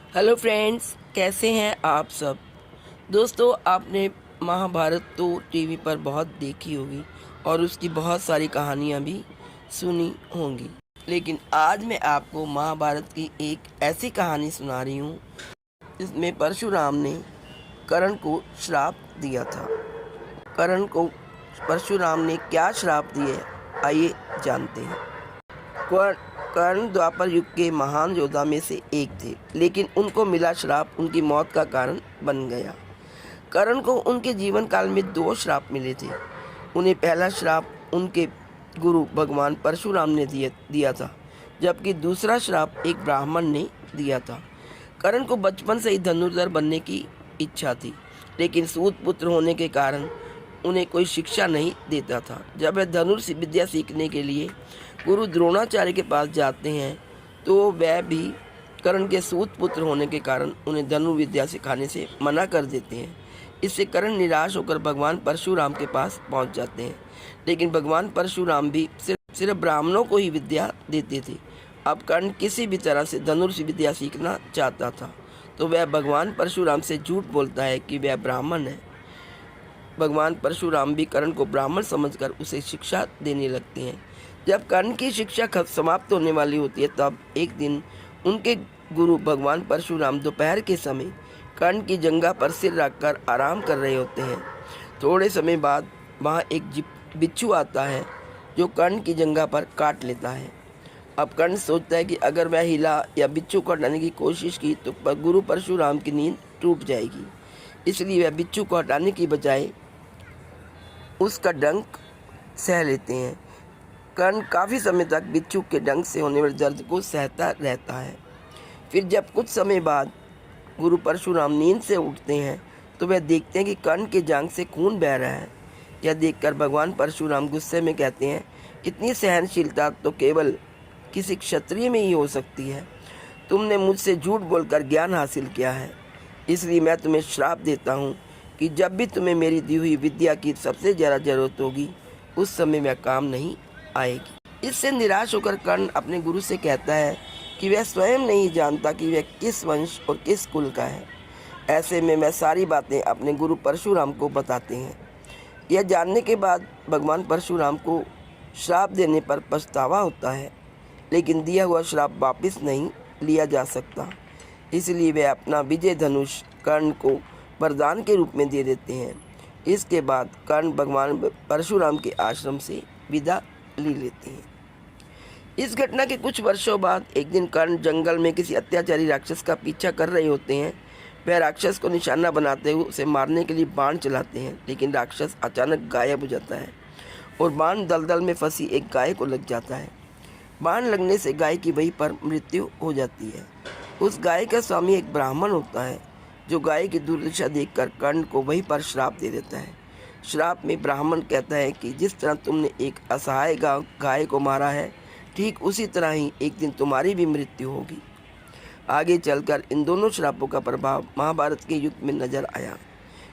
Hello friends, कैसे हैं आप सब। दोस्तों, आपने महाभारत तो टीवी पर बहुत देखी होगी और उसकी बहुत सारी कहानियाँ भी सुनी होंगी। लेकिन आज मैं आपको महाभारत की एक ऐसी कहानी सुना रही हूँ जिसमें परशुराम ने कर्ण को श्राप दिया था। कर्ण को परशुराम ने क्या श्राप दिए, आइए जानते हैं। कर्ण द्वापर युग के महान योद्धा में से एक थे, लेकिन उनको मिला श्राप उनकी मौत का कारण बन गया। कर्ण को उनके जीवन काल में 2 श्राप मिले थे। उन्हें पहला श्राप उनके गुरु भगवान परशुराम ने दिया था, जबकि दूसरा श्राप एक ब्राह्मण ने दिया था। कर्ण को बचपन से ही धनुर्धर बनने की इच्छा थी, लेकिन सूत पुत्र होने के कारण उन्हें कोई शिक्षा नहीं देता था। जब वे धनुष विद्या सीखने के लिए गुरु द्रोणाचार्य के पास जाते हैं तो वह भी कर्ण के सूत पुत्र होने के कारण उन्हें धनुर्विद्या सिखाने से मना कर देते हैं। इससे कर्ण निराश होकर भगवान परशुराम के पास पहुंच जाते हैं, लेकिन भगवान परशुराम भी सिर्फ ब्राह्मणों को ही विद्या देते थे। अब कर्ण किसी भी तरह से धनुष विद्या सीखना चाहता था, तो वह भगवान परशुराम से झूठ बोलता है कि वह ब्राह्मण है। भगवान परशुराम भी कर्ण को ब्राह्मण समझकर उसे शिक्षा देने लगते हैं। जब कर्ण की शिक्षा समाप्त होने वाली होती है, तब एक दिन उनके गुरु भगवान परशुराम दोपहर के समय कर्ण की जंघा पर सिर रखकर आराम कर रहे होते हैं। थोड़े समय बाद वहाँ एक बिच्छू आता है जो कर्ण की जंघा पर काट लेता है। अब कर्ण सोचता है कि अगर वह हिला या बिच्छू को हटाने की कोशिश की तो गुरु परशुराम की नींद टूट जाएगी। इसलिए वह बिच्छू को हटाने की बजाय उसका डंक सह लेते हैं। कर्ण काफ़ी समय तक बिच्छू के डंक से होने वाले दर्द को सहता रहता है। फिर जब कुछ समय बाद गुरु परशुराम नींद से उठते हैं तो वह देखते हैं कि कर्ण के जांघ से खून बह रहा है। यह देखकर भगवान परशुराम गुस्से में कहते हैं, इतनी सहनशीलता तो केवल किसी क्षत्रिय में ही हो सकती है। तुमने मुझसे झूठ बोलकर ज्ञान हासिल किया है, इसलिए मैं तुम्हें श्राप देता हूँ कि जब भी तुम्हें मेरी दी हुई विद्या की सबसे ज़्यादा जरूरत होगी, उस समय वह काम नहीं आएगी। इससे निराश होकर कर्ण अपने गुरु से कहता है कि वह स्वयं नहीं जानता कि वह किस वंश और किस कुल का है। ऐसे में वह सारी बातें अपने गुरु परशुराम को बताते हैं। यह जानने के बाद भगवान परशुराम को श्राप देने पर पछतावा होता है, लेकिन दिया हुआ श्राप वापस नहीं लिया जा सकता। इसलिए वे अपना विजय धनुष कर्ण को वरदान के रूप में दे देते हैं। इसके बाद कर्ण भगवान परशुराम के आश्रम से विदा ले लेते हैं। इस घटना के कुछ वर्षों बाद एक दिन कर्ण जंगल में किसी अत्याचारी राक्षस का पीछा कर रहे होते हैं। वह राक्षस को निशाना बनाते हुए उसे मारने के लिए बाण चलाते हैं, लेकिन राक्षस अचानक गायब हो जाता है और बाण दलदल में फंसी एक गाय को लग जाता है। बाण लगने से गाय की वहीं पर मृत्यु हो जाती है। उस गाय का स्वामी एक ब्राह्मण होता है, जो गाय की दुर्दशा देखकर कर्ण को वहीं पर श्राप दे देता है। श्राप में ब्राह्मण कहता है कि जिस तरह तुमने एक असहाय गाय को मारा है, ठीक उसी तरह ही एक दिन तुम्हारी भी मृत्यु होगी। आगे चलकर इन दोनों श्रापों का प्रभाव महाभारत के युद्ध में नजर आया।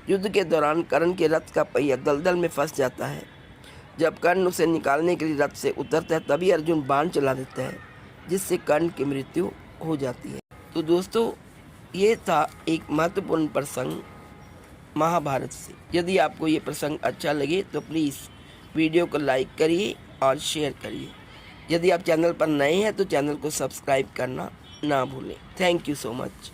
युद्ध के दौरान कर्ण के रथ का पहिया दलदल में फंस जाता है। जब कर्ण उसे निकालने के लिए रथ से उतरता है, तभी अर्जुन बाण चला देता है, जिससे कर्ण की मृत्यु हो जाती है। तो दोस्तों, ये था एक महत्वपूर्ण प्रसंग महाभारत से। यदि आपको ये प्रसंग अच्छा लगे तो प्लीज़ वीडियो को लाइक करिए और शेयर करिए। यदि आप चैनल पर नए हैं तो चैनल को सब्सक्राइब करना ना भूलें। Thank you so much.